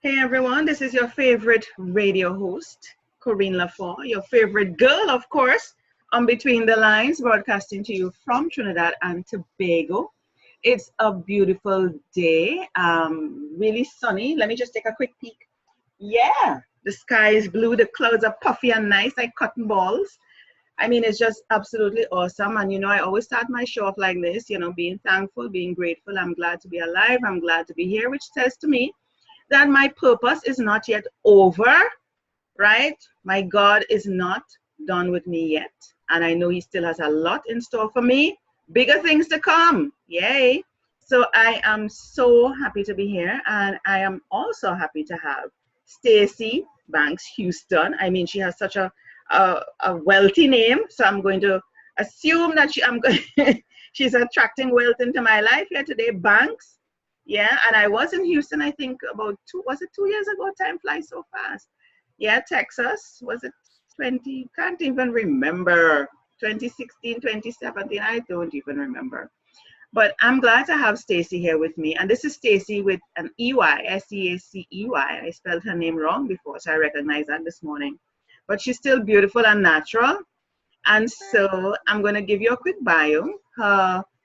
Hey everyone, this is your favorite radio host, Corinne Lafont, your favorite girl, of course, on Between the Lines, broadcasting to you from Trinidad and Tobago. It's a beautiful day, really sunny. Let me just take a quick peek. Yeah, the sky is blue, the clouds are puffy and nice like cotton balls. I mean, it's just absolutely awesome. And I always start my show off like this, being thankful, being grateful. I'm glad to be alive. I'm glad to be here, which says to me that my purpose is not yet over, right? My God is not done with me yet. And I know He still has a lot in store for me, bigger things to come. Yay. So I am so happy to be here. And I am also happy to have Stacy Banks Houston. I mean, she has such a wealthy name. So I'm going to assume that she's attracting wealth into my life here today. Banks. Yeah, and I was in Houston, I think about 2 years ago? Time flies so fast. Yeah, Texas. Was it 20? Can't even remember. 2016, 2017, I don't even remember. But I'm glad to have Stacy here with me. And this is Stacy with an EY, S-E-A-C-E-Y. I spelled her name wrong before, so I recognize that this morning. But she's still beautiful and natural. And so I'm going to give you a quick bio.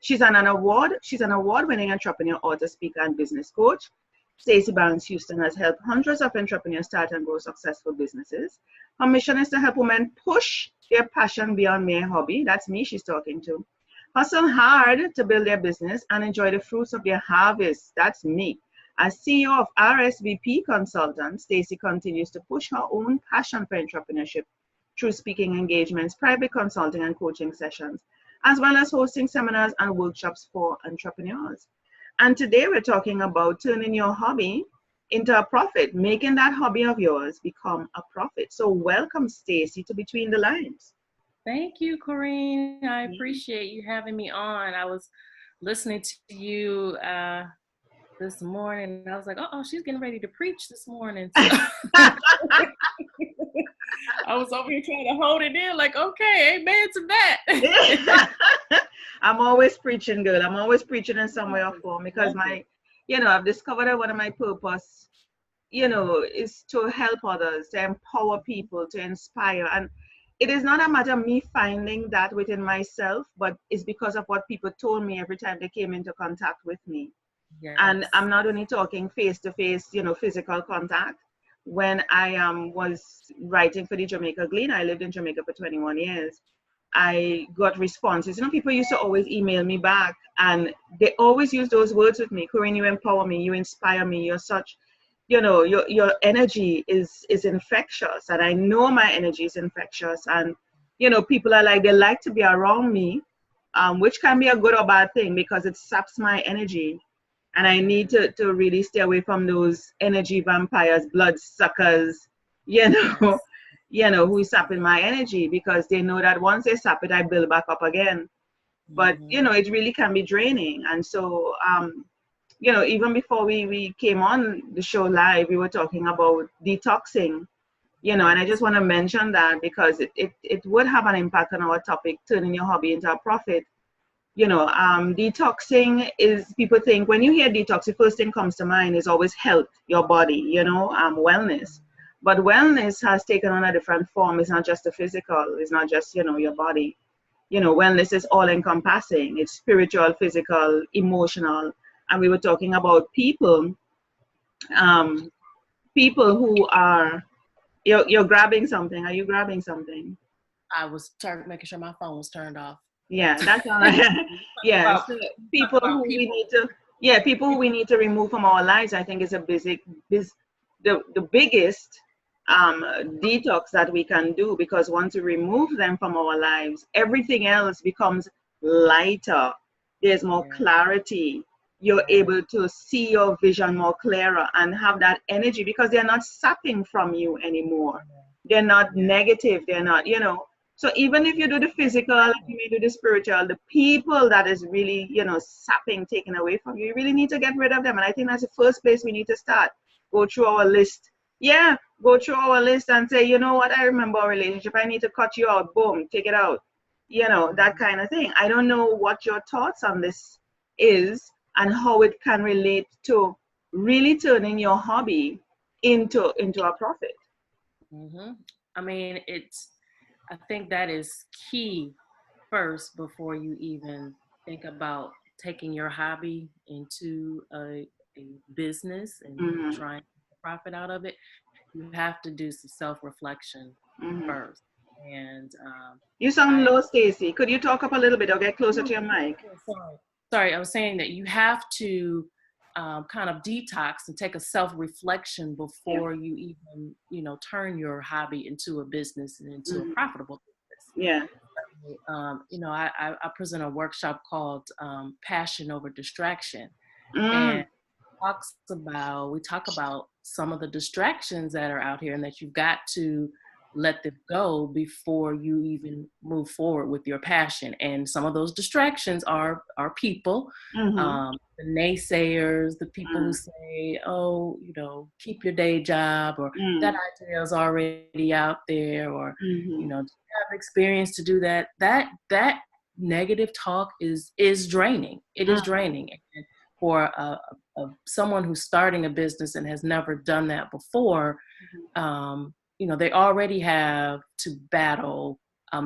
She's an award-winning entrepreneur, author, speaker, and business coach. Stacy Banks Houston has helped hundreds of entrepreneurs start and grow successful businesses. Her mission is to help women push their passion beyond mere hobby. That's me she's talking to. Hustle hard to build their business and enjoy the fruits of their harvest. That's me. As CEO of RSVP Consultants, Stacy continues to push her own passion for entrepreneurship through speaking engagements, private consulting and coaching sessions, as well as hosting seminars and workshops for entrepreneurs. And today we're talking about turning your hobby into a profit, making that hobby of yours become a profit. So welcome, Stacy, to Between the Lines. Thank you, Corinne. I appreciate you having me on. I was listening to you this morning. I was like, oh, she's getting ready to preach this morning. So I was over here trying to hold it in like, okay, amen to that. I'm always preaching, girl. I'm always preaching in some way or form because I've discovered that one of my purpose, is to help others, to empower people, to inspire. And it is not a matter of me finding that within myself, but it's because of what people told me every time they came into contact with me. Yes. And I'm not only talking face-to-face, physical contact. When I was writing for the Jamaica Gleaner, I lived in Jamaica for 21 years. I got responses. People used to always email me back, and they always use those words with me. Corinne, you empower me, you inspire me, you're such, your energy is infectious, and I know my energy is infectious. And, people are like, they like to be around me, which can be a good or bad thing because it saps my energy. And I need to really stay away from those energy vampires, blood suckers, yes. Who sap in my energy, because they know that once they sap it, I build back up again. But, it really can be draining. And so, even before we came on the show live, we were talking about detoxing, and I just want to mention that because it would have an impact on our topic, turning your hobby into a profit. Detoxing is, people think when you hear detox, the first thing comes to mind is always health, your body, wellness. But wellness has taken on a different form. It's not just the physical. It's not just, your body. Wellness is all encompassing. It's spiritual, physical, emotional. And we were talking about people who are, you're grabbing something. Are you grabbing something? I was making sure my phone was turned off. Yeah, that's all right. Yeah, so people who we need to remove from our lives, I think is the biggest detox that we can do, because once we remove them from our lives, everything else becomes lighter. There's more clarity. You're able to see your vision more clearer and have that energy, because they're not sapping from you anymore. They're not negative. They're not, So even if you do the physical, you may do the spiritual, the people that is really, sapping, taken away from you, you really need to get rid of them. And I think that's the first place we need to start. Go through our list. Yeah, go through our list and say, you know what, I remember our relationship. I need to cut you out. Boom, take it out. That kind of thing. I don't know what your thoughts on this is and how it can relate to really turning your hobby into a profit. Mm-hmm. I mean, I think that is key first before you even think about taking your hobby into a business and Mm-hmm. trying to profit out of it. You have to do some self-reflection Mm-hmm. first. And You sound I, low, Stacy. Could you talk up a little bit or get closer to no, your mic? sorry, I was saying that you have to kind of detox and take a self-reflection Yeah. before you even, turn your hobby into a business and into a Mm-hmm. profitable business. Yeah. I present a workshop called Passion Over Distraction, Mm. and we talk about some of the distractions that are out here and that you've got to let them go before you even move forward with your passion. And some of those distractions are people, Mm-hmm. the naysayers, the people who Mm. say, oh, keep your day job, or that Mm. idea is already out there, or Mm-hmm. do you have experience to do that. That negative talk is draining. It is draining. And for someone who's starting a business and has never done that before, they already have to battle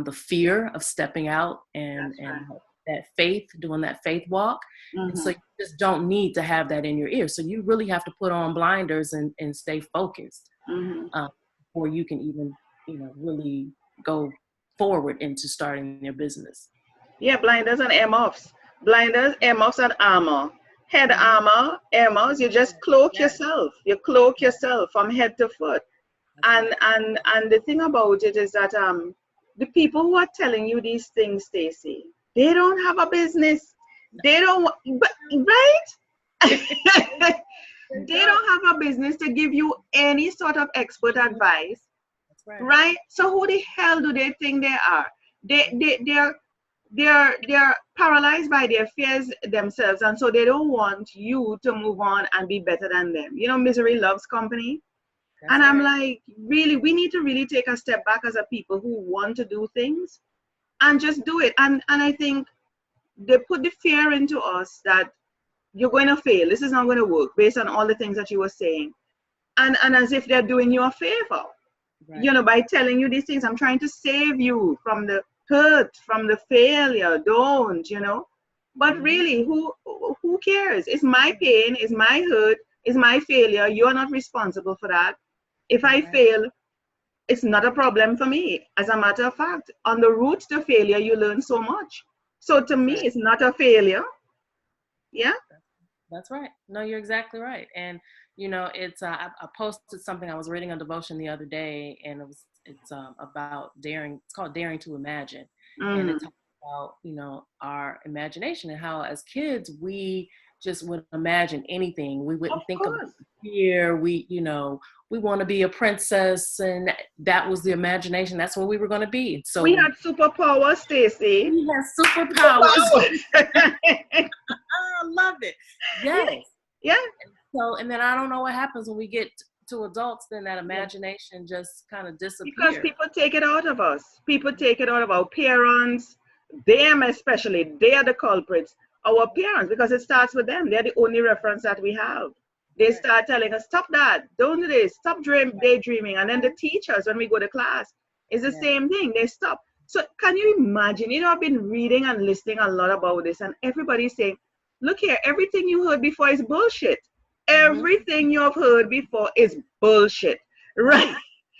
the fear of stepping out and That's right. that faith, doing that faith walk. And so Mm-hmm. you just don't need to have that in your ear. So you really have to put on blinders and stay focused Mm-hmm. before you can even, really go forward into starting your business. Yeah, blinders and earmuffs. Blinders, earmuffs, and armor. Head Mm-hmm. armor, earmuffs, you just cloak Yes, yourself. You cloak yes, yourself from head to foot. that's And right. and and the thing about it is that the people who are telling you these things, Stacy, they don't have a business. They don't but right? They They don't. don't have a business to give you any sort of expert Mhm. advice, That's right. right? So who the hell do they think they are? They're paralyzed by their fears themselves, and so they don't want you to move on and be better than them. Misery loves company. That's And I'm right. like, really, we need to really take a step back as a people who want to do things and just do it. And I think they put the fear into us that you're going to fail. This is not going to work based on all the things that you were saying. And as if they're doing you a favor, Right. by telling you these things. I'm trying to save you from the hurt, from the failure. Don't. But Mm-hmm. really, who cares? It's my pain, it's my hurt, it's my failure. You're not responsible for that. If I Right. fail, it's not a problem for me. As a matter of fact, on the route to failure, you learn so much. So to That's me, right. it's not a failure. Yeah. That's right. No, you're exactly right. And it's I posted something. I was reading a devotion the other day, and it's about daring. It's called Daring to Imagine, and it Mm. talks about our imagination and how as kids we just would imagine anything. We Of wouldn't think about course. fear. We want to be a princess, and that was the imagination. That's what we were going to be. We So had superpowers, Stacy. we had superpowers. Superpowers. I love it. Yeah. Yes. Yeah. So, and then I don't know what happens when we get to adults, then that Yeah. imagination just kind of Because disappears. people take it out of us. People take it out of our parents. Them especially, they are the culprits. Our parents, because it starts with them. They're the only reference that we have. They Right. start telling us, stop that, don't do this, stop daydreaming. And then the teachers, when we go to class, it's the Yeah. same thing. They stop. So can you imagine? I've been reading and listening a lot about this, and everybody's saying, look here, everything you heard before is bullshit. Mm-hmm. Everything you have heard before is bullshit. Right? Right.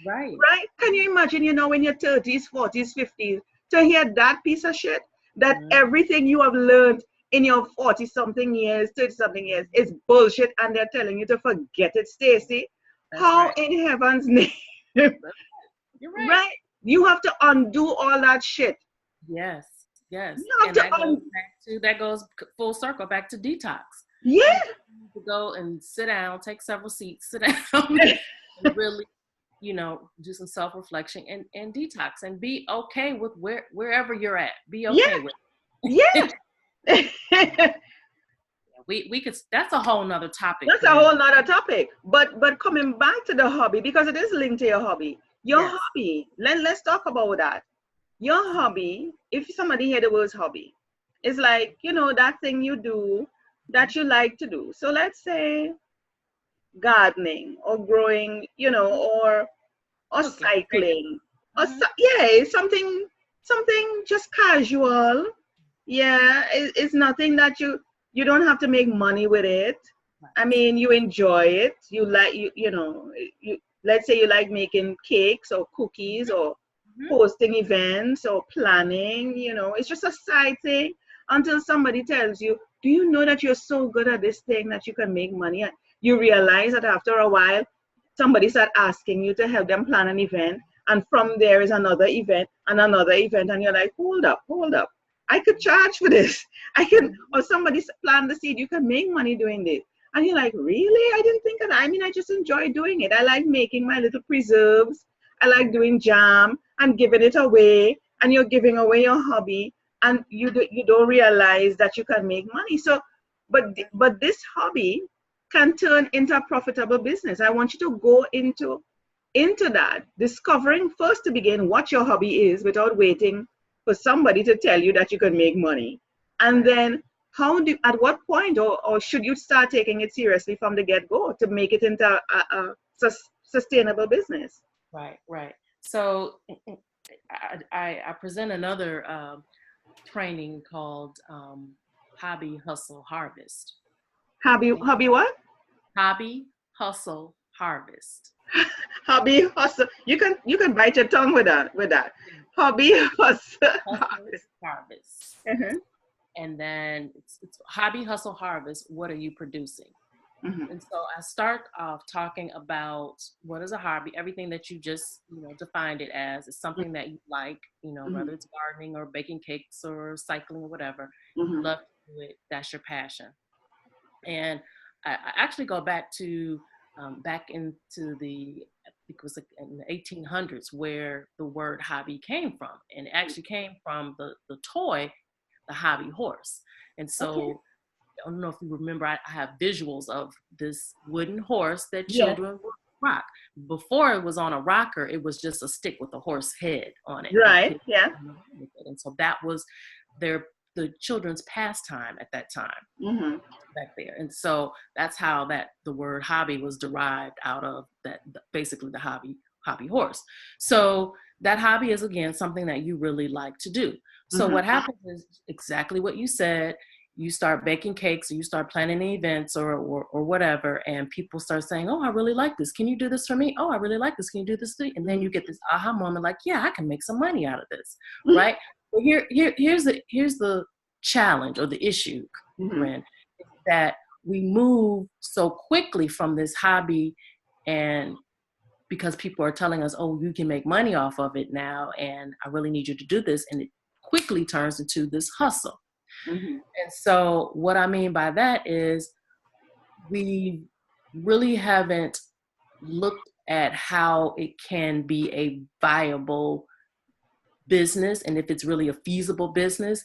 Right. Right? Can you imagine, in your 30s, 40s, 50s, to hear that piece of shit? That Mm-hmm. everything you have learned in your 40 something years, 30 something years is bullshit, and they're telling you to forget it, Stacy. That's How right. in heaven's name? You're right. Right? You have to undo all that shit. Yes. Yes. You have And to that goes full circle back to detox. yeah. You need to go and sit down, take several seats, sit down, and really, do some self-reflection and detox, and be okay with wherever you're at. Be okay with it. Yeah. We could. That's a whole nother topic, That's a Corinne. whole nother topic. But coming back to the hobby, because it is linked to your hobby. Your Yes. hobby. Let's talk about that. Your hobby, if somebody hear the words hobby, it's like, that thing you do that you like to do. So let's say gardening or growing, or Cooking. cycling, or Mm-hmm. yeah, something just casual. Yeah, it's nothing that you don't have to make money with it. I Right. mean, you enjoy it. You like you let's say you like making cakes or cookies or Mm-hmm. hosting events or planning, it's just a side thing until somebody tells you, do you know that you're so good at this thing that you can make money? And you realize that after a while, somebody start asking you to help them plan an event. And from there is another event and another event. And you're like, hold up. I could charge for this. I can, Mm-hmm. or somebody plant the seed, you can make money doing this. And you're like, really? I didn't think of that. I mean, I just enjoy doing it. I like making my little preserves. I like doing jam and giving it away. And you're giving away your hobby, and you don't realize that you can make money. So, but this hobby can turn into a profitable business. I want you to go into that, discovering first to begin what your hobby is without waiting for somebody to tell you that you can make money. And Right. then at what point, or should you start taking it seriously from the get-go to make it into a sustainable business? Right. Right. So I present another training called Hobby Hustle Harvest. Hobby what? Hobby Hustle Harvest. Hobby hustle. You can bite your tongue with that. Hobby hustle. Hustle Harvest. Uh-huh. And then it's Hobby Hustle Harvest. What are you producing? Mhm. And so I start off talking about what is a hobby, everything that you just, defined it as. It's something that you like, Mhm. whether it's gardening or baking cakes or cycling or whatever. You Mhm. love to do it. That's your passion. And I actually go back into I think it was like in the 1800s where the word hobby came from. And it actually came from the toy, the hobby horse. And Okay. so I don't know if you remember, I have visuals of this wooden horse that Yes. children would rock. Before it was on a rocker, it was just a stick with a horse head on it, and Right. kids Yeah. would run around with it. And so that was the children's pastime at that time Mhm. back there. And so that's how the word hobby was derived out of that, basically the hobby horse. So that hobby is again something that you really like to do. So Mhm. what happens is exactly what you said. You start baking cakes, or you start planning events, or whatever, and people start saying, "Oh, I really like this. Can you do this for me? Oh, I really like this. Can you do this for me?" And then Mhm. you get this aha moment, like, "Yeah, I can make some money out of this." Right? Well, here's the challenge or the issue, Mhm. Corinne, that we move so quickly from this hobby, and because people are telling us, oh, you can make money off of it now, and I really need you to do this, and it quickly turns into this hustle. Mhm. And so what I mean by that is we really haven't looked at how it can be a viable business and if it's really a feasible business.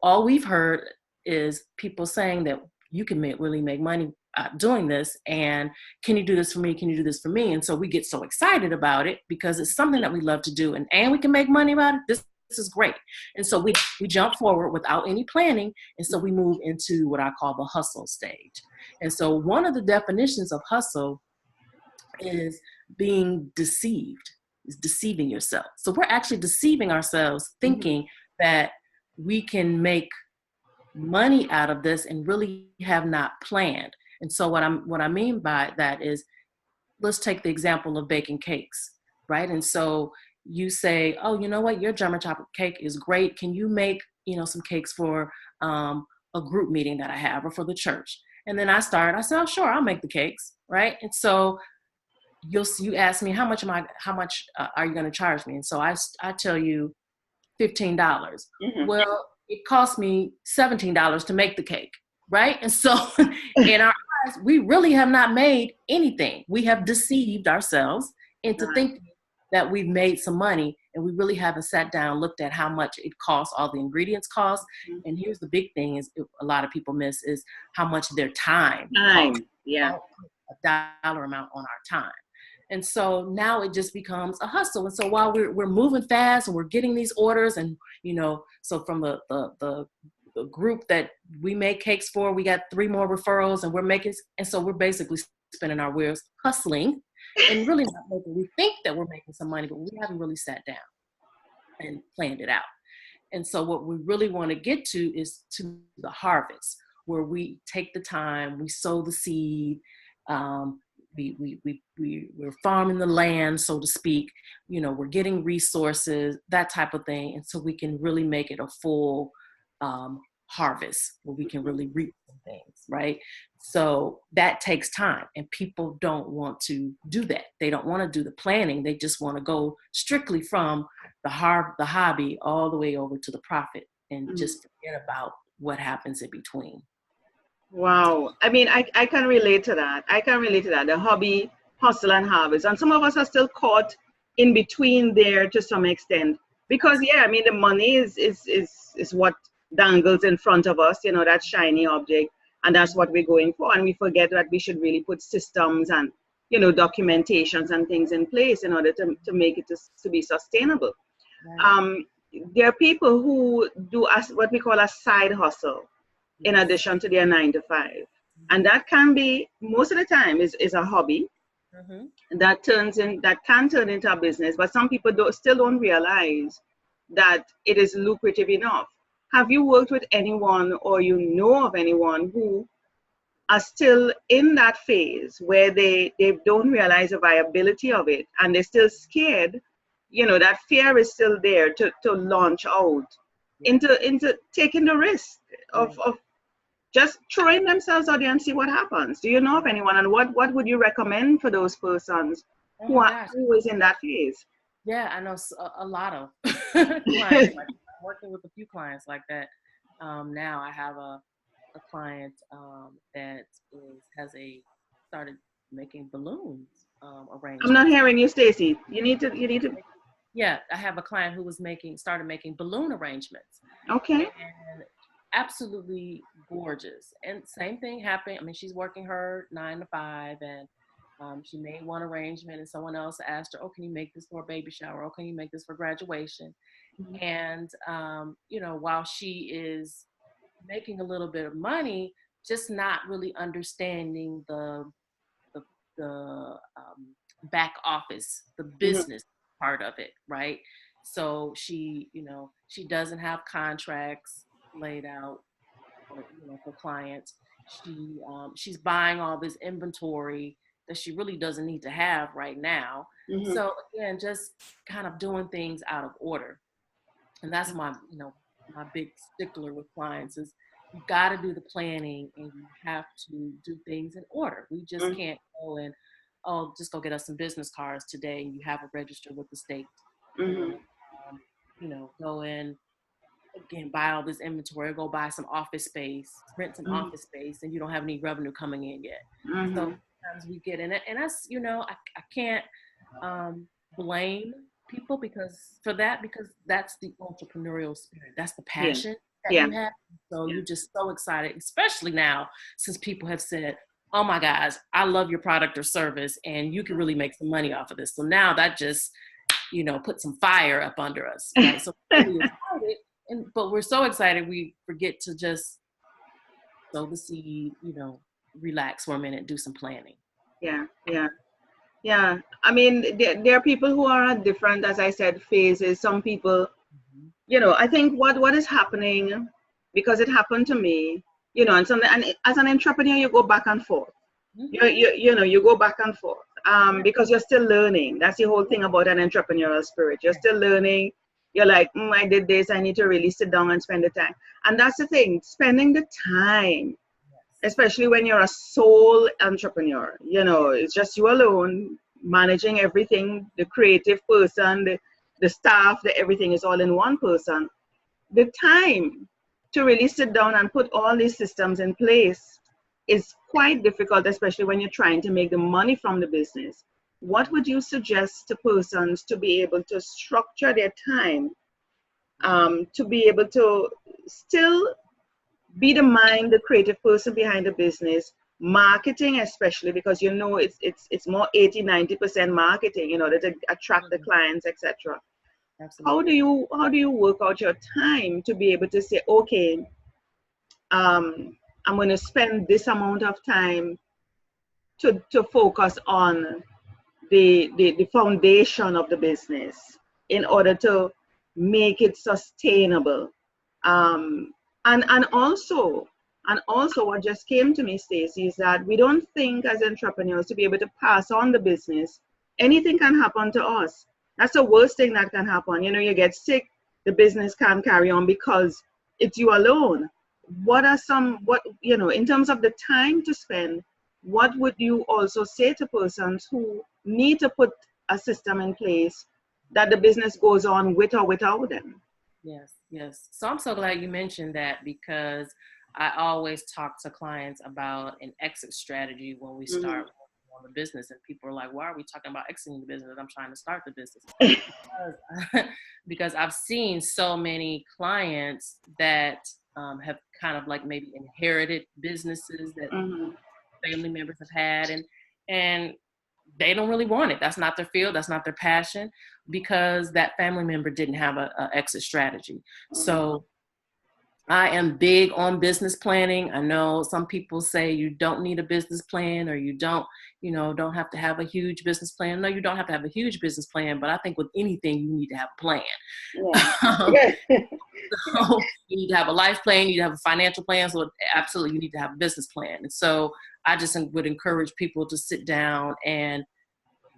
All we've heard is people saying that you can really make money doing this, and can you do this for me, can you do this for me? And so we get so excited about it because it's something that we love to do, and we can make money about it. This is great. And so we jump forward without any planning, and so we move into what I call the hustle stage. And so one of the definitions of hustle is being deceived, is deceiving yourself. So we're actually deceiving ourselves Mhm. thinking that we can make money out of this and really have not planned. And so what I mean by that is, let's take the example of baking cakes, right? And so you say, oh, you know what, your German chocolate cake is great. Can you make, some cakes for a group meeting that I have or for the church? And then I said, oh, sure, I'll make the cakes, right? And so you ask me, how much are you going to charge me? And so I tell you $15. Mhm. Well, it cost me $17 to make the cake, right? And so in our eyes, we really have not made anything. We have deceived ourselves into Right. thinking that we've made some money, and we really haven't sat down, looked at how much it costs, all the ingredients cost. Mhm. And here's the big thing is a lot of people miss is how much their time costs. Time. Yeah. Don't put a dollar amount on our time. And so now it just becomes a hustle. And so while we're moving fast and we're getting these orders, and so from the group that we make cakes for, we got 3 more referrals, and we're making, and so we're basically spinning our wheels, hustling, and really not making, we think that we're making some money, but we haven't really sat down and planned it out. And so what we really want to get to is to the harvest, where we take the time, we sow the seed, we're farming the land, so to speak, we're getting resources, that type of thing. And so we can really make it a full harvest where we can really reap some things, right? So that takes time, and people don't want to do that. They don't want to do the planning. They just want to go strictly from the hobby all the way over to the profit and just forget about what happens in between. Wow. I mean, I can relate to that. The hobby, hustle, and harvest. And some of us are still caught in between there to some extent. Because, yeah, I mean, the money is what dangles in front of us, that shiny object. And that's what we're going for. And we forget that we should really put systems and, documentations and things in place in order to make it to be sustainable. Right. There are people who do what we call a side hustle in addition to their 9-to-5. And that can be, most of the time, is a hobby that can turn into a business. But some people still don't realize that it is lucrative enough. Have you worked with anyone, or know of anyone who are still in that phase where they don't realize the viability of it, and they're still scared? That fear is still there to launch out into taking the risk of just throwing themselves out there and see what happens. Do you know of anyone, and what would you recommend for those persons who is in that phase? Yeah, I know a lot of clients. I'm working with a few clients like that. Now I have a client that started making balloons arrangements. I'm not hearing you, Stacy. You need to. Yeah, I have a client who started making balloon arrangements. Okay. And absolutely gorgeous. And same thing happened. I mean, she's working her 9-to-5, and she made one arrangement, and someone else asked her, "Oh, can you make this for a baby shower? Oh, can you make this for graduation?" And while she is making a little bit of money, just not really understanding the back office, the business part of it, right? So she doesn't have contracts laid out for clients. She's buying all this inventory that she really doesn't need to have right now. So again, just kind of doing things out of order. And that's my big stickler with clients is you got to do the planning, and you have to do things in order. We just can't go and, just go get us some business cards today, and you have to register with the state. Go in, again, buy all this inventory, go buy some office space, rent some office space, and you don't have any revenue coming in yet. So sometimes we get in it, and that's, I can't blame people because that's the entrepreneurial spirit. That's the passion that you have. So you're just so excited, especially now since people have said, "Oh my gosh, I love your product or service, and you can really make some money off of this." So now that just, put some fire up under us. Right? So we're really excited, but we're so excited we forget to just sow the seed, relax for a minute, do some planning. Yeah. I mean, there are people who are at different, as I said, phases. Some people, I think what is happening, because it happened to me, and as an entrepreneur, you go back and forth. You go back and forth because you're still learning. That's the whole thing about an entrepreneurial spirit. You're still learning. You're like, I did this. I need to really sit down and spend the time. And that's the thing, spending the time, especially when you're a sole entrepreneur. It's just you alone managing everything, the creative person, the staff, everything is all in one person. The time to really sit down and put all these systems in place is quite difficult, especially when you're trying to make the money from the business. What would you suggest to persons to be able to structure their time, to be able to still be the mind, the creative person behind the business, marketing especially, because it's more 80-90% marketing in order to attract the clients, etc. How do you work out your time to be able to say, okay, I'm going to spend this amount of time to focus on the foundation of the business in order to make it sustainable. Um, and also what just came to me, Stacey, is that we don't think as entrepreneurs to be able to pass on the business. Anything can happen to us. That's the worst thing that can happen. You know, you get sick, the business can't carry on because it's you alone. What are what, you know, in terms of the time to spend, what would you also say to persons who need to put a system in place that the business goes on with or without them? Yes, yes. So I'm so glad you mentioned that, because I always talk to clients about an exit strategy when we Mm-hmm. start on the business, and people are like, why are we talking about exiting the business? I'm trying to start the business. Because I've seen so many clients that have kind of like maybe inherited businesses that Mm-hmm. family members have had, and they don't really want it. That's not their field. That's not their passion, because that family member didn't have a exit strategy. So I am big on business planning. I know some people say you don't need a business plan, or you don't have to have a huge business plan. No, you don't have to have a huge business plan, but I think with anything, you need to have a plan. Yeah. So you need to have a life plan, you need to have a financial plan. So absolutely, you need to have a business plan. And so I just would encourage people to sit down and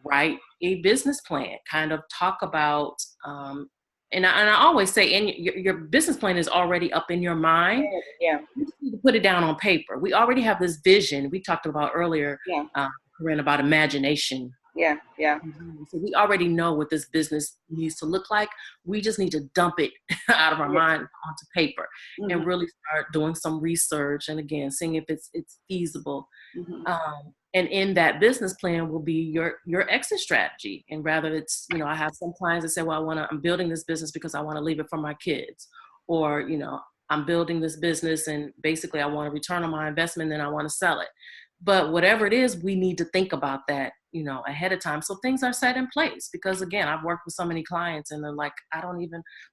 write a business plan, kind of talk about, and I always say, your business plan is already up in your mind. Yeah. You just need to put it down on paper. We already have this vision. We talked about earlier, Yeah. Corinne, about imagination. Yeah. Yeah. So we already know what this business needs to look like. We just need to dump it out of our mind onto paper, and really start doing some research, and again, seeing if it's feasible. And in that business plan will be your exit strategy. And rather it's, I have some clients that say, well, I'm building this business because I want to leave it for my kids, or, I'm building this business and basically I want to return on my investment and I want to sell it. But whatever it is, we need to think about that, ahead of time. So things are set in place, because again, I've worked with so many clients and they're like,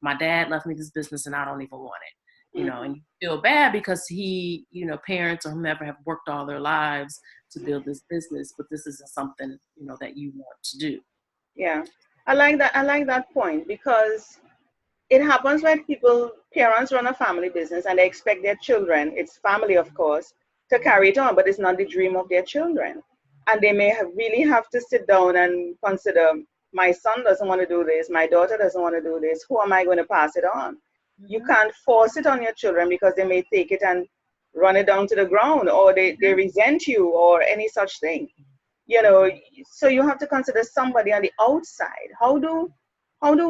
my dad left me this business and I don't even want it, and you feel bad because he, parents or whomever have worked all their lives to build this business, but this isn't something, that you want to do. Yeah. I like that point, because it happens when parents run a family business and they expect their children, it's family of course, to carry it on, but it's not the dream of their children. And they may really have to sit down and consider, my son doesn't want to do this, my daughter doesn't want to do this, who am I going to pass it on? You can't force it on your children, because they may take it and run it down to the ground, or they resent you, or any such thing. So you have to consider somebody on the outside. How do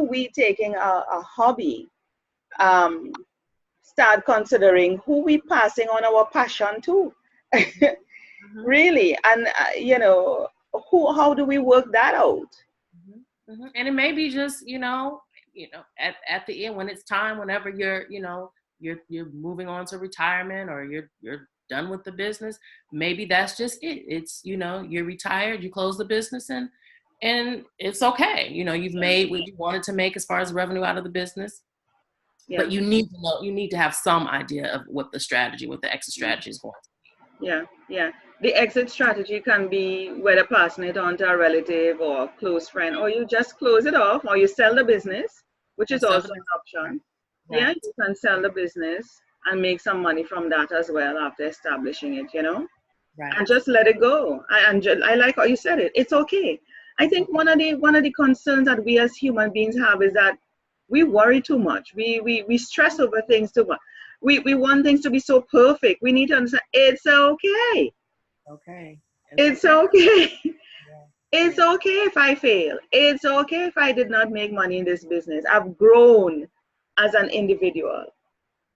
we, taking a hobby, start considering who we passing on our passion to? Really? And how do we work that out? And it may be just at the end, when it's time, whenever you're moving on to retirement, or you're done with the business, maybe that's just it. It's you're retired, you close the business, and it's okay. You've made what you wanted to make as far as revenue out of the business. Yeah. But you need to know, you need to have some idea of what the exit strategy is going to be. Yeah. The exit strategy can be whether passing it on to a relative or a close friend, or you just close it off, or you sell the business, which is also an option. Right. Yeah, you can sell the business and make some money from that as well after establishing it, right. And just let it go. I like how you said it. It's okay. I think one of the concerns that we as human beings have is that we worry too much. We stress over things too much. We want things to be so perfect. We need to understand it's okay. Okay. It's okay. Yeah. It's okay if I fail. It's okay if I did not make money in this business. I've grown as an individual.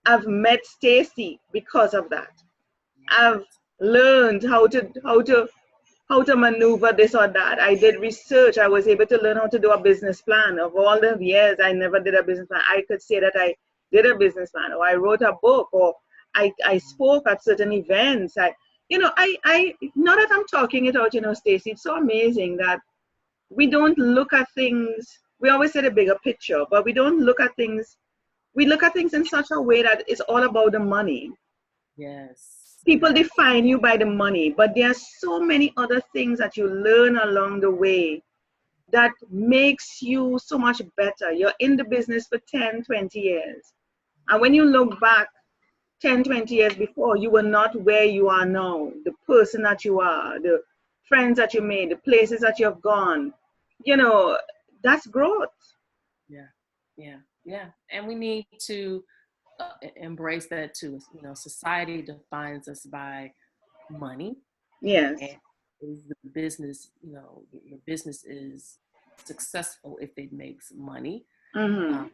I've met Stacey because of that. I've learned how to maneuver this or that. I did research. I was able to learn how to do a business plan. Of all the years I never did a business plan, I could say that I did a business plan, or I wrote a book, or I spoke at certain events. I now that I'm talking it out, Stacey, it's so amazing that we don't look at things. We always say the bigger picture, but we don't look at things. We look at things in such a way that it's all about the money. Yes. People define you by the money, but there are so many other things that you learn along the way that makes you so much better. You're in the business for 10, 20 years. And when you look back 10, 20 years before, you were not where you are now. The person that you are, the friends that you made, the places that you have gone, you know, that's growth. Yeah, yeah, yeah. And we need to embrace that too. You know, society defines us by money. Yes. And is the business, you know, your business is successful if it makes money. Mm-hmm.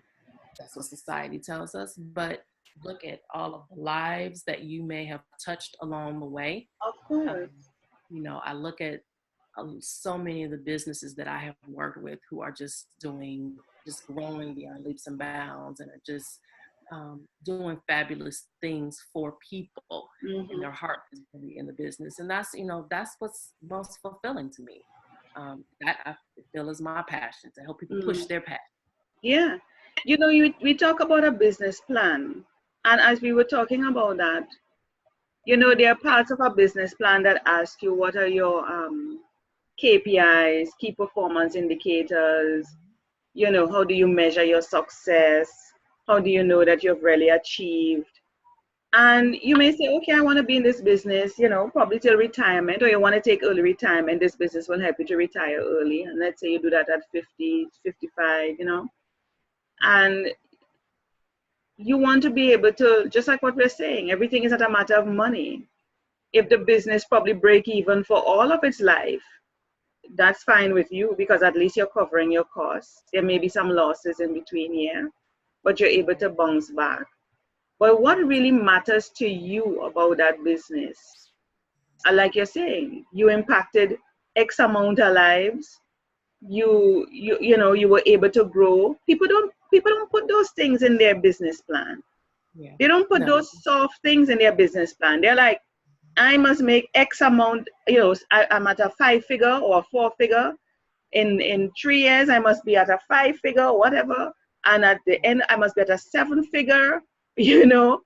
That's what society tells us. But look at all of the lives that you may have touched along the way. Of Um, course. you know, I look at so many of the businesses that I have worked with who are just growing beyond leaps and bounds and are just doing fabulous things for people, and Mm-hmm. their heart is really in the business. And that's, you know, that's what's most fulfilling to me. That I feel is my passion, to help people Mm-hmm. push their passion. Yeah. You know, we talk about a business plan. And as we were talking about that, you know, there are parts of a business plan that ask you what are your KPIs, key performance indicators, you know, how do you measure your success? How do you know that you've really achieved? And you may say, okay, I want to be in this business, you know, probably till retirement, or you want to take early retirement. This business will help you to retire early. And let's say you do that at 50, 55, you know, and you want to be able to, just like what we're saying, everything is not a matter of money. If the business probably break even for all of its life, that's fine with you because at least you're covering your costs. There may be some losses in between here, but you're able to bounce back. But what really matters to you about that business? Like you're saying, you impacted X amount of lives. You know, you were able to grow. People don't put those things in their business plan. Yeah. They don't put No. those soft things in their business plan. They're like, I must make X amount, you know, I'm at a 5-figure or a 4-figure. In 3 years, I must be at a 5-figure or whatever. And at the end, I must be at a 7-figure, you know.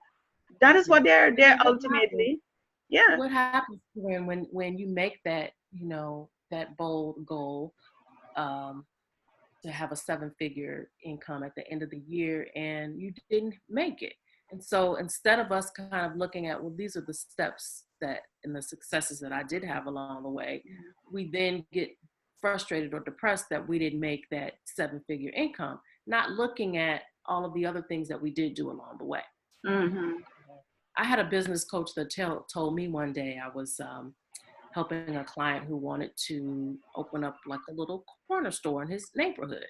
That is what they're ultimately. Yeah. What happens when you make that, you know, that bold goal, um, to have a 7-figure income at the end of the year and you didn't make it? And so instead of us kind of looking at, well, these are the steps that and the successes that I did have along the way, we then get frustrated or depressed that we didn't make that 7-figure income, not looking at all of the other things that we did do along the way. Mm-hmm. I had a business coach that told me one day, I was helping a client who wanted to open up like a little corner store in his neighborhood.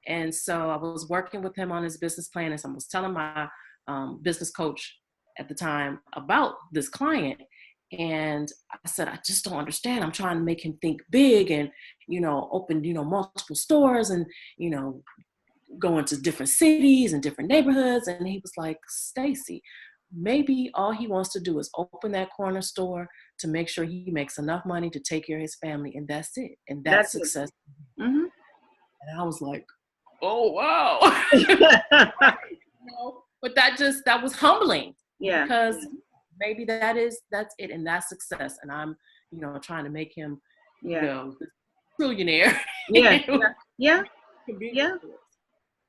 And so I was working with him on his business plan. And so I was telling my business coach at the time about this client. And I said, I just don't understand. I'm trying to make him think big and, you know, open, you know, multiple stores and, you know, go into different cities and different neighborhoods. And he was like, Stacy, maybe all he wants to do is open that corner store to make sure he makes enough money to take care of his family. And that's it. And that's success. Mm-hmm. And I was like, oh, wow. You know, but that was humbling. Yeah. Because maybe that's it. And that's success. And I'm, you know, trying to make him, you know, trillionaire. Yeah. Yeah. Yeah.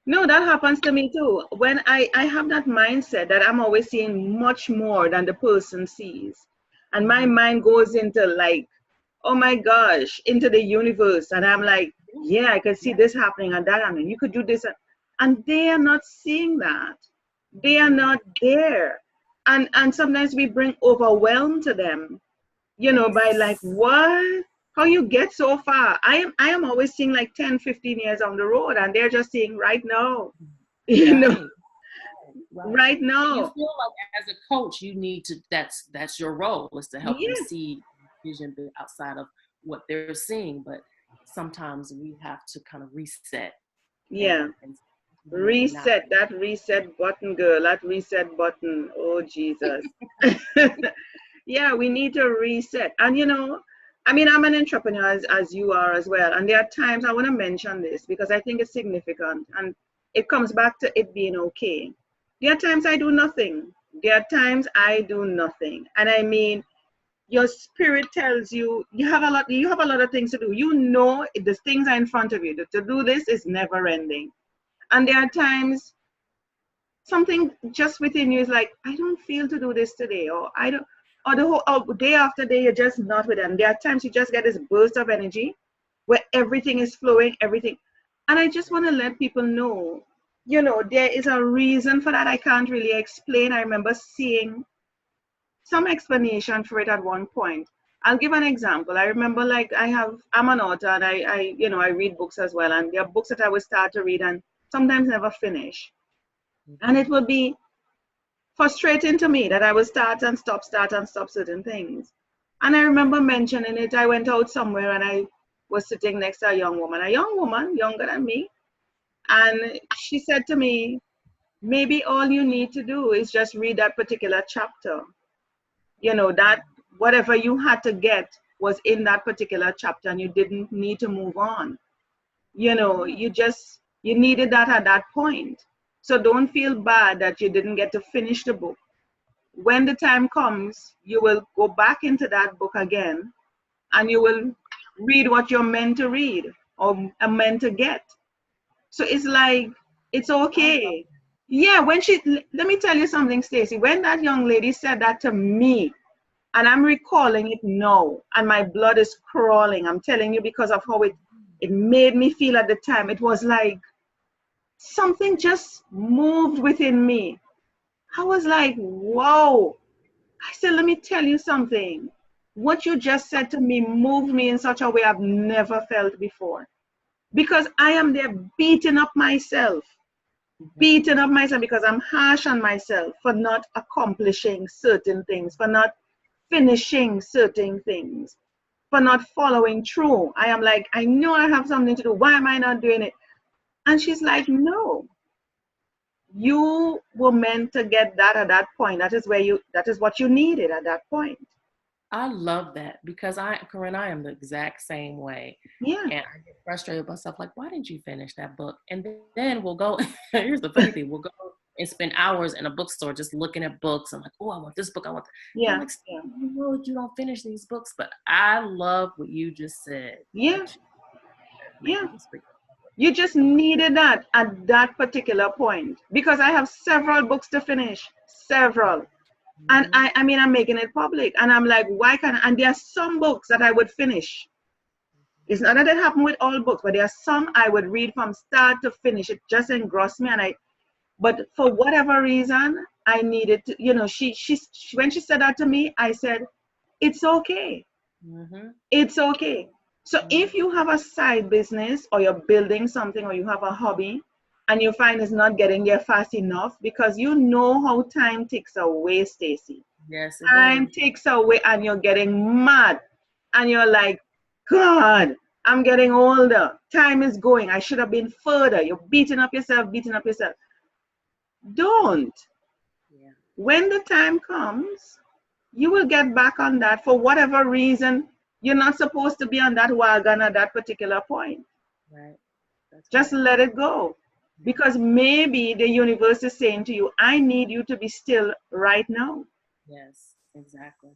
No, that happens to me too. When I have that mindset that I'm always seeing much more than the person sees. And my mind goes into like, oh my gosh, into the universe. And I'm like, yeah, I can see this happening and that happening. You could do this. And they are not seeing that. They are not there. And sometimes we bring overwhelm to them, you know, by like, what? How you get so far? I am always seeing like 10, 15 years on the road and they're just seeing right now, you know, right now. You feel like as a coach, you need to, that's your role, is to help them see vision outside of what they're seeing. But sometimes we have to kind of reset. Yeah. Reset, that reset button, girl, that reset button. Oh, Jesus. Yeah, we need to reset. And, you know, I mean, I'm an entrepreneur as you are as well. And there are times I want to mention this because I think it's significant and it comes back to it being okay. There are times I do nothing. There are times I do nothing. And I mean, your spirit tells you you have a lot of things to do. You know the things are in front of you. To do this is never ending. And there are times something just within you is like, I don't feel to do this today, or I don't, or the whole day after day, you're just not with it. And there are times you just get this burst of energy where everything is flowing, everything. And I just want to let people know, there is a reason for that. I can't really explain. I remember seeing some explanation for it at one point. I'll give an example. I remember, like, I'm an author, and I read books as well. And there are books that I would start to read and sometimes never finish. And it would be frustrating to me that I would start and stop certain things. And I remember mentioning it. I went out somewhere and I was sitting next to a young woman younger than me. And she said to me, maybe all you need to do is just read that particular chapter. That whatever you had to get was in that particular chapter and you didn't need to move on. You needed that at that point. So don't feel bad that you didn't get to finish the book. When the time comes, you will go back into that book again and you will read what you're meant to read or are meant to get. So it's like, it's okay. Yeah, let me tell you something, Stacey. When that young lady said that to me, and I'm recalling it now, and my blood is crawling, I'm telling you, because of how it made me feel at the time. It was like something just moved within me. I was like, whoa. I said, let me tell you something. What you just said to me moved me in such a way I've never felt before. Because I am there beating up myself because I'm harsh on myself for not accomplishing certain things, for not finishing certain things, for not following through. I am like, I know I have something to do. Why am I not doing it? And she's like, no, you were meant to get that at that point. That is what you needed at that point. I love that because Corinne, I am the exact same way. Yeah. And I get frustrated with myself, like, why didn't you finish that book? And then we'll go, here's the funny thing, we'll go and spend hours in a bookstore just looking at books. I'm like, oh, I want this book, I want that. Yeah. I'm like, you know that you don't finish these books, but I love what you just said. Yeah. Yeah. You just needed that at that particular point. Because I have several books to finish. Several. And I mean, I'm making it public. And I'm like, why can't I? And there are some books that I would finish. It's not that it happened with all books, but there are some I would read from start to finish. It just engrossed me. But for whatever reason, I needed to, she when she said that to me, I said, it's okay. It's okay. So if you have a side business or you're building something or you have a hobby and you find it's not getting there fast enough, because you know how time ticks away, Stacey. Yes. Time ticks away and you're getting mad and you're like, God, I'm getting older. Time is going. I should have been further. You're beating up yourself. Don't. Yeah. When the time comes, you will get back on that. For whatever reason, you're not supposed to be on that wagon at that particular point. Right. Just let it go. Because maybe the universe is saying to you, I need you to be still right now. Yes, exactly.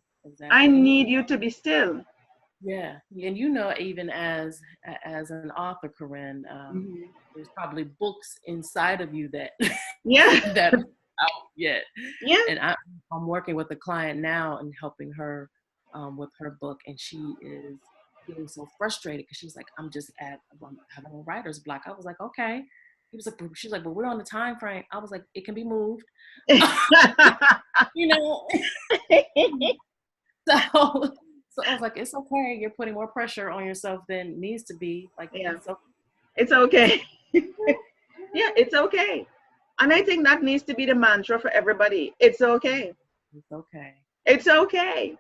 I need you to be still. Yeah, and even as an author, Corinne, there's probably books inside of you that that are out yet. Yeah. And I'm working with a client now and helping her with her book, and she is getting so frustrated because she's like, I'm having a writer's block. I was like, okay. She's like, but we're on the time frame. I was like, it can be moved. So I was like, it's okay. You're putting more pressure on yourself than needs to be. Like, yeah. It's okay. Yeah, it's okay. And I think that needs to be the mantra for everybody. It's okay. It's okay. It's okay.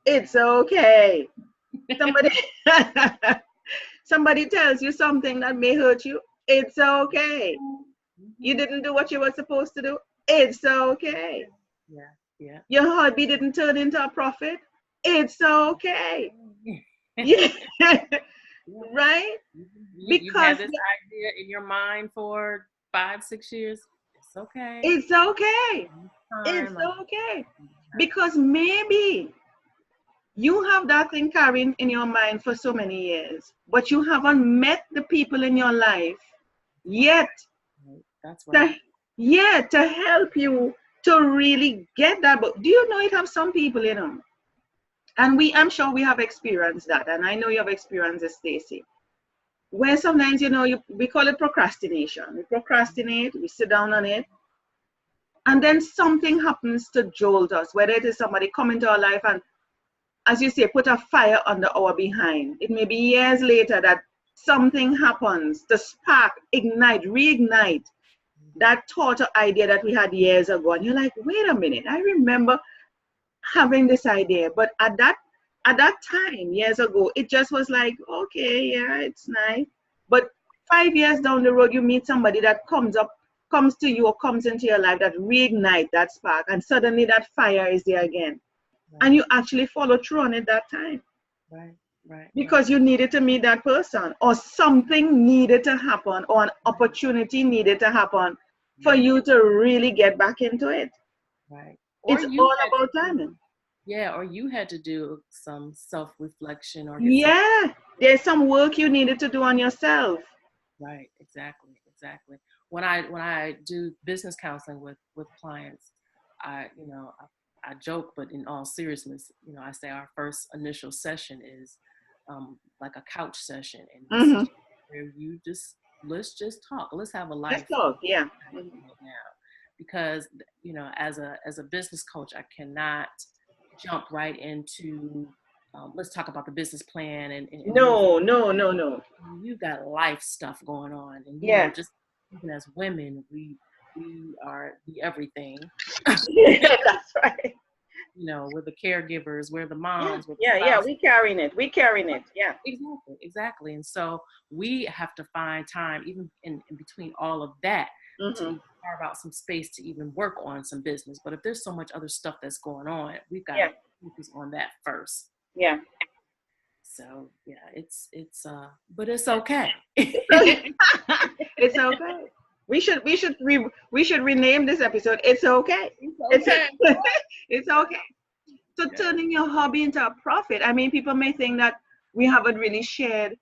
It's okay. Somebody tells you something that may hurt you. It's okay. You didn't do what you were supposed to do. It's okay. Yeah. Your hobby didn't turn into a profit. It's okay. Yeah. Right? You had this idea in your mind for 5-6 years. It's okay. It's okay. It's Time. okay. Because maybe you have that thing carrying in your mind for so many years, but you haven't met the people in your life yet. That's To, right. yeah, to help you to really get that. But do you know it have some people, and I'm sure we have experienced that, and I know you have experienced it, Stacey, where sometimes, we call it procrastination. We procrastinate, we sit down on it, and then something happens to jolt us, whether it is somebody come into our life and, as you say, put a fire under our behind. It may be years later that something happens to spark, ignite, reignite that thought or idea that we had years ago. And you're like, wait a minute, I remember having this idea. But at that time, years ago, it just was like, okay, yeah, it's nice. But 5 years down the road, you meet somebody that comes to you or comes into your life that reignite that spark, and suddenly that fire is there again. Right. And you actually follow through on it that time. Right. Right. Because you needed to meet that person, or something needed to happen, or an opportunity needed to happen for you to really get back into it. Right. Or It's you all had about to, timing. yeah, or you had to do some self-reflection or get some. Yeah, there's some work you needed to do on yourself. Right. Exactly. Exactly. When I do business counseling with clients, I joke, but in all seriousness, I say our first initial session is like a couch session, and this is Mm-hmm. where let's just talk. Let's have a Let's life talk. Yeah. right now, because as a business coach, I cannot jump right into let's talk about the business plan and move No, no, no, no. you've got life stuff going on, and Yeah. just even as women, we are the everything. Yeah, that's right. We're the caregivers, we're the Yeah, moms, we're the yeah, yeah. spouses. We carrying it. We carrying it. Yeah. Exactly. And so we have to find time, even in between all of that, to Mm-hmm. even carve out some space to even work on some business. But if there's so much other stuff that's going on, we've got Yeah. to focus on that first. Yeah. So yeah, but it's okay. It's okay. We should rename this episode. It's okay. It's It's okay. it's okay. So Yeah. turning your hobby into a profit. I mean, people may think that we haven't really shared,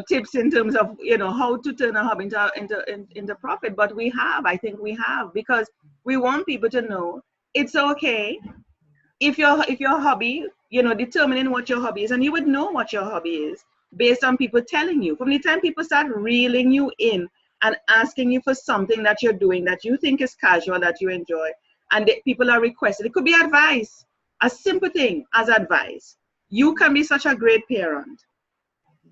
tips in terms of, how to turn a hobby into profit, but we have. I think we have, because we want people to know it's okay if your hobby, determining what your hobby is, and you would know what your hobby is based on people telling you. From the time people start reeling you in and asking you for something that you're doing that you think is casual, that you enjoy, and people are requesting, it could be advice, a simple thing as advice. You can be such a great parent,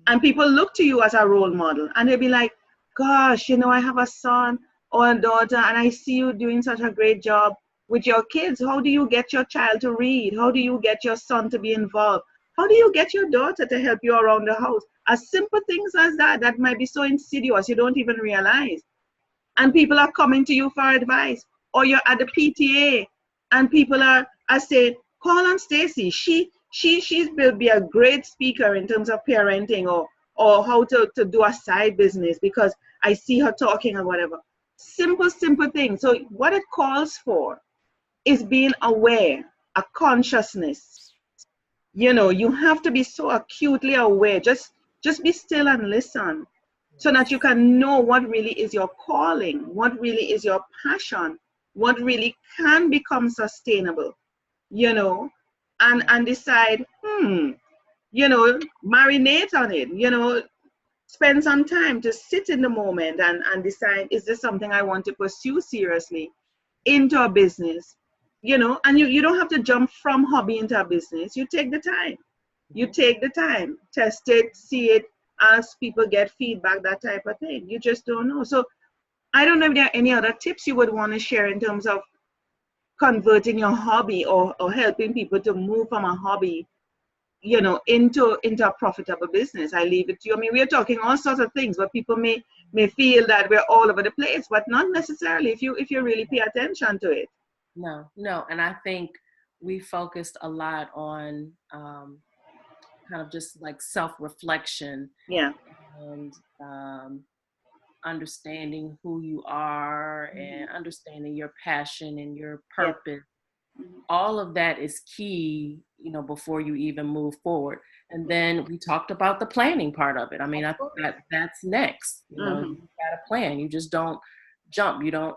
and people look to you as a role model, and they'll be like, gosh, I have a son or a daughter, and I see you doing such a great job with your kids. How do you get your child to read? How do you get your son to be involved? How do you get your daughter to help you around the house? As simple things as that might be so insidious you don't even realize. And people are coming to you for advice. Or you're at the PTA, and people are saying, call on Stacey. She's will be a great speaker in terms of parenting, or how to do a side business, because I see her talking or whatever. Simple things. So what it calls for is being aware, a consciousness. You have to be so acutely aware. Just be still and listen, so that you can know what really is your calling, what really is your passion, what really can become sustainable, you know, and decide, marinate on it, spend some time to sit in the moment and decide, is this something I want to pursue seriously into a business? And you don't have to jump from hobby into a business. You take the time. You take the time, test it, see it, ask people, get feedback, that type of thing. You just don't know. So I don't know if there are any other tips you would want to share in terms of converting your hobby, or helping people to move from a hobby, into a profitable business. I leave it to you. I mean, we're talking all sorts of things, but people may feel that we're all over the place, but not necessarily if you really pay attention to it. No. And I think we focused a lot on kind of just like self-reflection Yeah. and understanding who you are and understanding your passion and your Yeah. purpose. All of that is key, before you even move forward. And then we talked about the planning part of it. I mean, I think that's next. You got a plan. You just don't jump. You don't,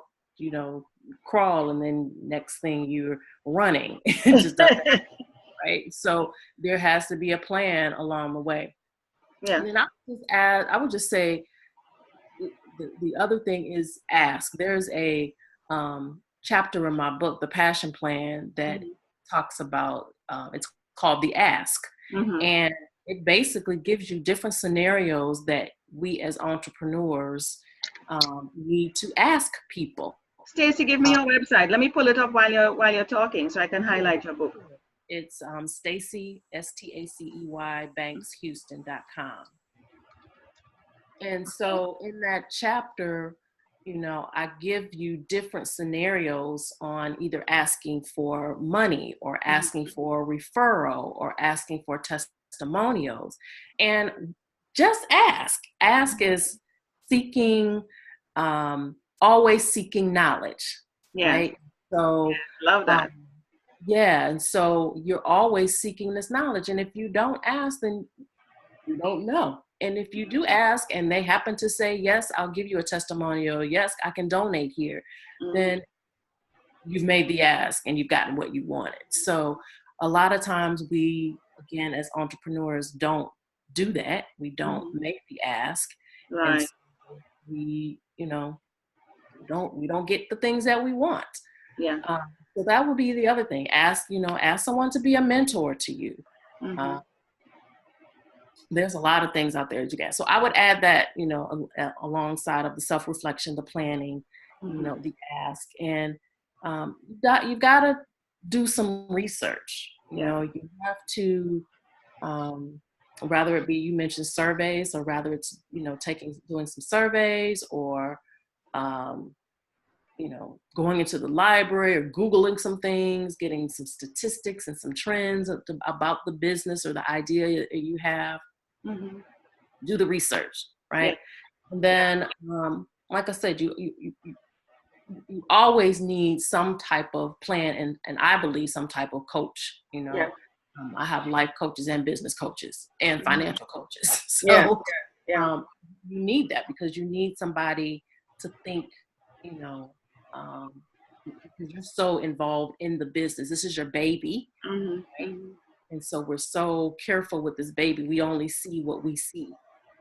crawl and then next thing you're running. It just doesn't happen, right? So there has to be a plan along the way. Yeah. And then I would just say the other thing is ask. There's a chapter in my book, The Passion Plan, that talks about, it's called The Ask. And it basically gives you different scenarios that we as entrepreneurs need to ask people. Stacey, give me your website. Let me pull it up while you're talking so I can highlight your book. It's Stacey, Stacey BanksHouston.com. And so in that chapter, I give you different scenarios on either asking for money or asking for a referral or asking for testimonials. And just ask. Ask is seeking, always seeking knowledge. Yeah. Right? So love that. And so you're always seeking this knowledge. And if you don't ask, then you don't know. And if you do ask and they happen to say, yes, I'll give you a testimonial, yes, I can donate here, then you've made the ask and you've gotten what you wanted. So a lot of times we, again, as entrepreneurs, don't do that. We don't make the ask. Right. And so we, we don't get the things that we want. Yeah. So that would be the other thing. Ask someone to be a mentor to you. There's a lot of things out there that you get. So I would add that, alongside of the self-reflection, the planning, the ask. And you've got to do some research. You have to, rather it be, you mentioned surveys, or rather it's, doing some surveys or, going into the library or Googling some things, getting some statistics and some trends about the business or the idea that you have. Do the research, right? Yeah. And then, like I said, you always need some type of plan, and I believe some type of coach. I have life coaches and business coaches and financial coaches. So you need that, because you need somebody to think, because you're so involved in the business. This is your baby. Right? And so we're so careful with this baby. We only see what we see.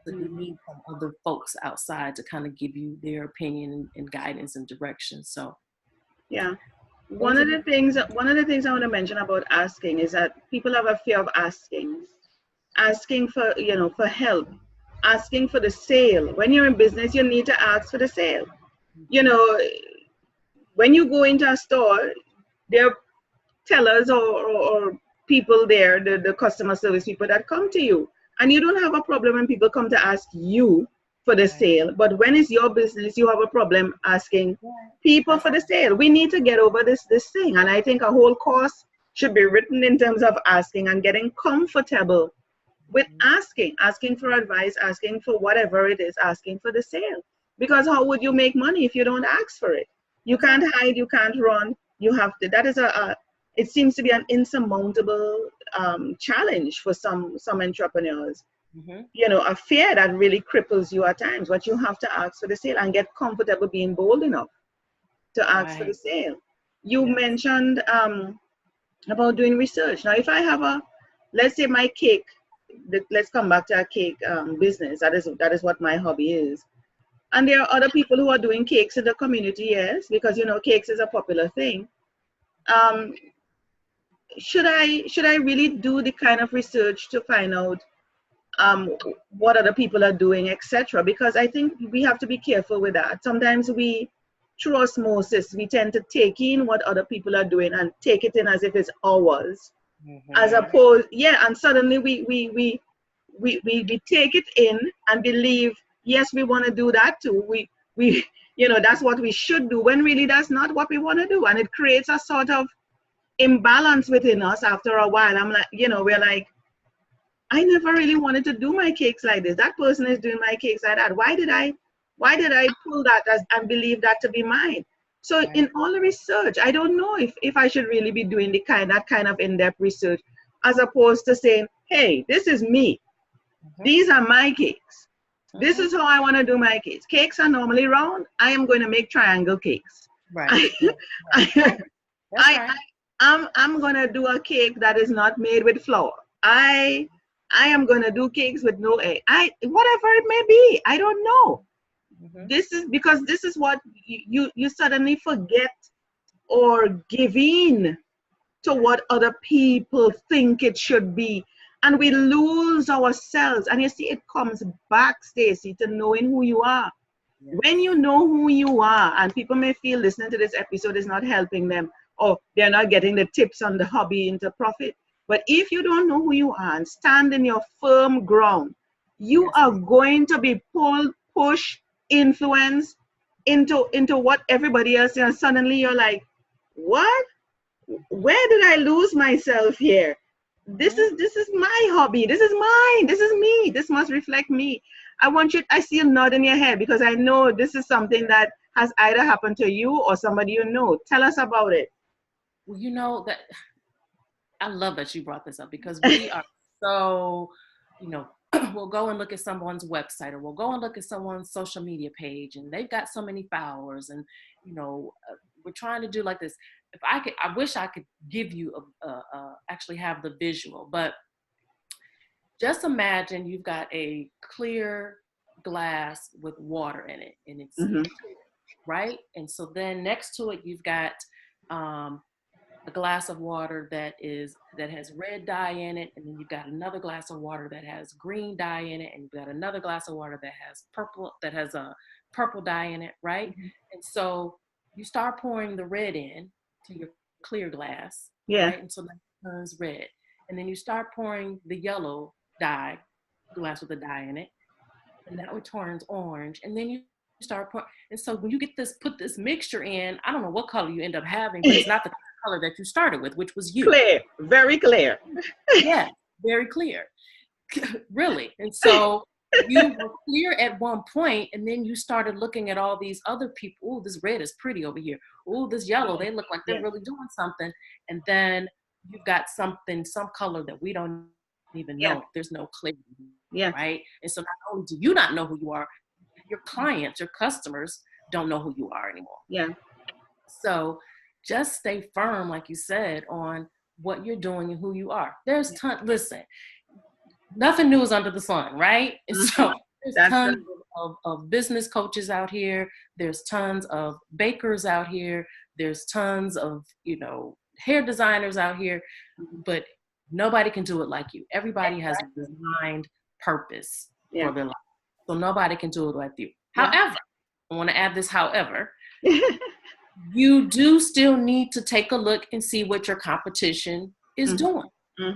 So you need some other folks outside to kind of give you their opinion and guidance and direction. So, yeah. One of the things I want to mention about asking is that people have a fear of asking for, for help, asking for the sale. When you're in business, you need to ask for the sale. When you go into a store, there are tellers or people there, the customer service people that come to you, and you don't have a problem when people come to ask you for the sale. But when it's your business, you have a problem asking people for the sale. We need to get over this thing, and I think a whole course should be written in terms of asking and getting comfortable with asking for advice, asking for whatever it is, asking for the sale. Because how would you make money if you don't ask for it? You can't hide, you can't run. You have to. That is it seems to be an insurmountable challenge for some entrepreneurs. A fear that really cripples you at times, but you have to ask for the sale and get comfortable being bold enough to ask for the sale. You mentioned about doing research. Now, if I have let's say my cake, let's come back to a cake business. That is what my hobby is. And there are other people who are doing cakes in the community, yes, because, cakes is a popular thing. Should I really do the kind of research to find out what other people are doing, etc.? Because I think we have to be careful with that. Sometimes we, through osmosis, we tend to take in what other people are doing and take it in as if it's ours, as opposed, and suddenly we take it in and believe, yes, we want to do that too. We that's what we should do, when really that's not what we want to do, and it creates a sort of imbalance within us after a while. I'm like, we're like, I never really wanted to do my cakes like this. That person is doing my cakes like that. Why did I Why did I pull that as and believe that to be mine? So Right. in all the research, I don't know if I should really be doing that kind of in-depth research, as opposed to saying, hey, this is me. These are my cakes. This is how I want to do my cakes. Cakes are normally round. I am going to make triangle cakes. Right. I, Right. I, That's I, right. I'm going to do a cake that is not made with flour. I am going to do cakes with no egg. Whatever it may be. I don't know. This is because this is what you suddenly forget or give in to what other people think it should be. And we lose ourselves. And you see, it comes back, Stacy, to knowing who you are. When you know who you are, and people may feel listening to this episode is not helping them, or they're not getting the tips on the hobby into profit. But if you don't know who you are and stand in your firm ground, you are going to be pulled, pushed, influenced into what everybody else is. And suddenly you're like, what? Where did I lose myself here? This is my hobby. This is mine. This is me. This must reflect me. I see a nod in your head because I know this is something that has either happened to you or somebody you know. Tell us about it. Well, you know that I love that you brought this up because we are so, you know, we'll go and look at someone's website or we'll go and look at someone's social media page and they've got so many followers and, you know, we're trying to do like this. If I could, I wish I could give you actually have the visual, but just imagine you've got a clear glass with water in it and it's clear, right? And so then next to it, you've got a glass of water that has red dye in it, and then you've got another glass of water that has green dye in it, and you've got another glass of water that has a purple dye in it, right? And so you start pouring the red in to your clear glass, right? And so that turns red, and then you start pouring the yellow dye glass with the dye in it, and now it turns orange, and then you start pouring. And so when you put this mixture in, I don't know what color you end up having, but it's not the color that you started with, which was you. Clear, very clear. Yeah, very clear. Really. And so you were clear at one point, and then you started looking at all these other people. Oh, this red is pretty over here. Oh, this yellow, they look like they're really doing something. And then you've got some color that we don't even know. There's no clarity, right? And so not only do you not know who you are, your clients, your customers don't know who you are anymore. So just stay firm, like you said, on what you're doing and who you are. There's listen, nothing new is under the sun, right? And so there's tons of business coaches out here. There's tons of bakers out here. There's tons of, you know, hair designers out here, but nobody can do it like you. Everybody has a designed purpose for their life. So nobody can do it like you. However, I want to add this, however, you do still need to take a look and see what your competition is doing,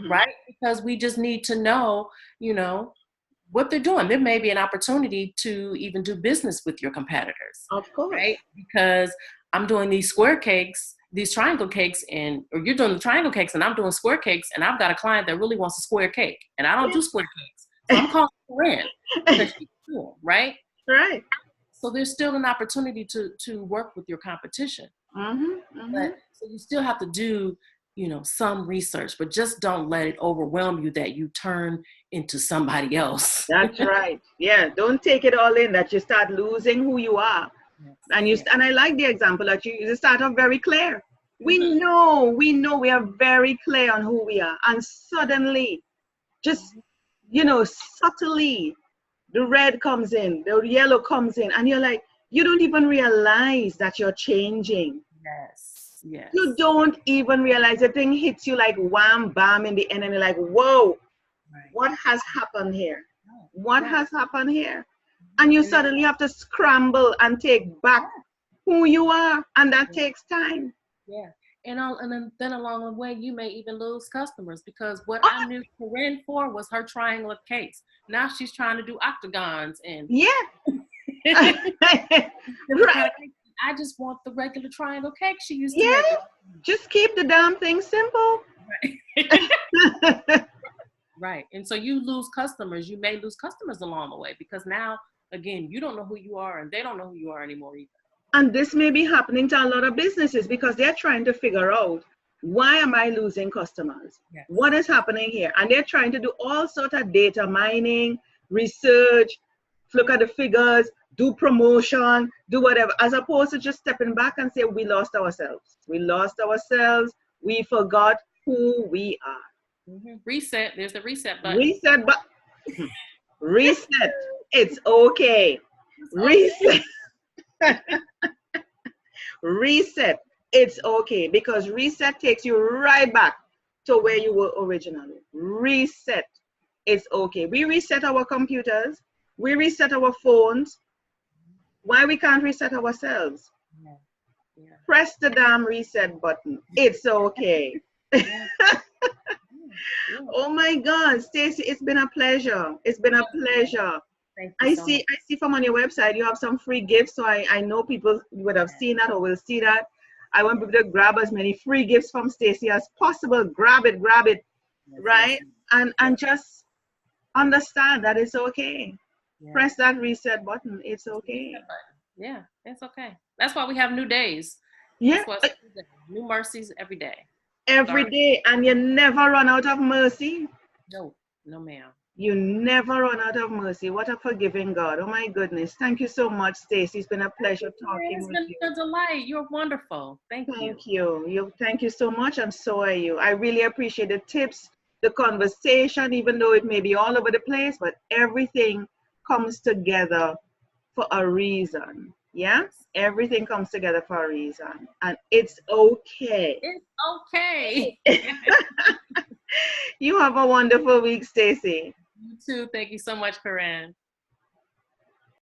right? Because we just need to know, you know, what they're doing. There may be an opportunity to even do business with your competitors. Of course. Right? Because I'm doing these square cakes, these triangle cakes, or you're doing the triangle cakes and I'm doing square cakes, and I've got a client that really wants a square cake, and I don't do square cakes. So I'm calling her in because she's cool, right? Right. So there's still an opportunity to work with your competition. But so you still have to do, you know, some research, but just don't let it overwhelm you that you turn into somebody else. That's right. Yeah. Don't take it all in that you start losing who you are. And I like the example that you start off very clear. We know we are very clear on who we are. And suddenly, just, you know, subtly, the red comes in, the yellow comes in, and you're like, you don't even realize that you're changing. Yes. You don't even realize the thing hits you like wham, bam in the end, and you're like, whoa, what has happened here? What has happened here? And you suddenly have to scramble and take back who you are, and that takes time. Yeah. And then along the way, you may even lose customers because what I knew Corinne for was her triangle cakes. Now she's trying to do octagons and Right. I just want the regular triangle cake she used to make. Just keep the damn thing simple. Right. And so you lose customers. You may lose customers along the way because now again, you don't know who you are and they don't know who you are anymore either. And this may be happening to a lot of businesses because they're trying to figure out, why am I losing customers? Yes. What is happening here? And they're trying to do all sorts of data mining, research, look at the figures, do promotion, do whatever, as opposed to just stepping back and say, we lost ourselves. We lost ourselves. We forgot who we are. Mm-hmm. Reset. There's the reset button. Reset button. Reset. It's okay. Reset. Reset. It's okay, because reset takes you right back to where you were originally. Reset. It's okay. We reset our computers. We reset our phones. Why we can't reset ourselves? Yeah. Yeah. Press the damn reset button. It's okay. Yeah. Oh my God, Stacey, it's been a pleasure. It's been a pleasure. Thank you so much. I see from on your website you have some free gifts, so I know people would have seen that or will see that. I want people to grab as many free gifts from Stacey as possible. Grab it, right? And just understand that it's okay. Yeah. Press that reset button. It's okay. Yeah, it's okay. That's why we have new days. Yeah. New mercies every day. Every day, and you never run out of mercy. No, ma'am. You never run out of mercy. What a forgiving God. Oh my goodness. Thank you so much, Stacey. It's been a pleasure talking with you. It's been a delight. You're wonderful. Thank you. Thank you so much, and so are you. I really appreciate the tips, the conversation, even though it may be all over the place, but everything comes together for a reason. Yeah? Everything comes together for a reason. And it's okay. It's okay. You have a wonderful week, Stacey. You too. Thank you so much, Corinne.